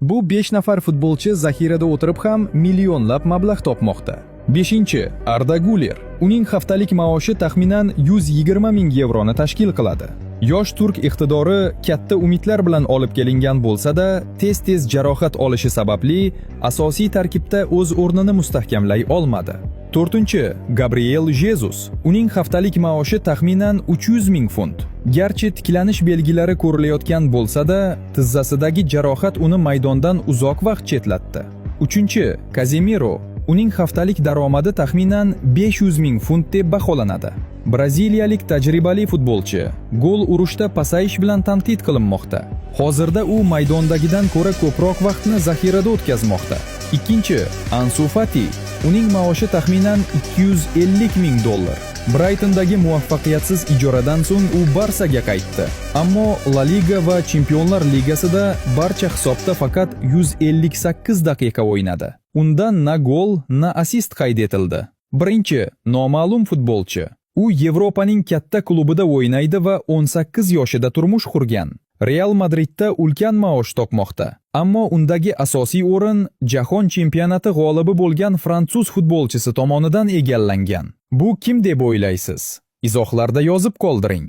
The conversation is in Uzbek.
Bu 5 nafar futbolchi zaxirada o'tirib ham millionlab mablag' topmoqda. 5. Arda Güler. Uning haftalik maoshi taxminan 120 ming yevroni tashkil qiladi. Yosh turk iqtidori katta umidlar bilan olib kelingan bo'lsa-da, tez-tez jarohat olishi sababli asosiy tarkibda o'z o'rnini mustahkamlay olmadi. 4. Gabriel Jesus. Uning haftalik maoshi taxminan 300 ming funt. Garchi tiklanish belgilari ko'rilayotgan bo'lsa-da, tizzasidagi jarohat uni maydondan uzoq vaqt chetlatdi. 3. Casemiro. Uning haftalik daromadi taxminan 500 ming funt deb baholanadi. Braziliyalik tajribali futbolchi gol urishda pasayish bilan tanqid qilinmoqda. Hozirda u maydondagidan ko'ra ko'proq vaqtni zaxirada o'tkazmoqda. 2. Ansu Fati. Uning maoshi taxminan 250 ming dollar. Braytondagi muvaffaqiyatsiz ijoradan so'ng u Barsaga qaytdi. Ammo La Liga va Chempionlar Ligasida barcha hisobda faqat 158 daqiqa o'ynadi. Undan na gol, na assist qayd etildi. 1. Noma'lum futbolchi. U Yevropaning katta klubida o'ynaydi va 18 yoshida turmush qurgan. Real Madridda ulkan maosh topmoqda. Ammo undagi asosiy o'rin Jahon chempionati g'olibi bo'lgan fransuz futbolchisi tomonidan egallangan. Bu kim deb o'ylaysiz? Izohlarda yozib qoldiring.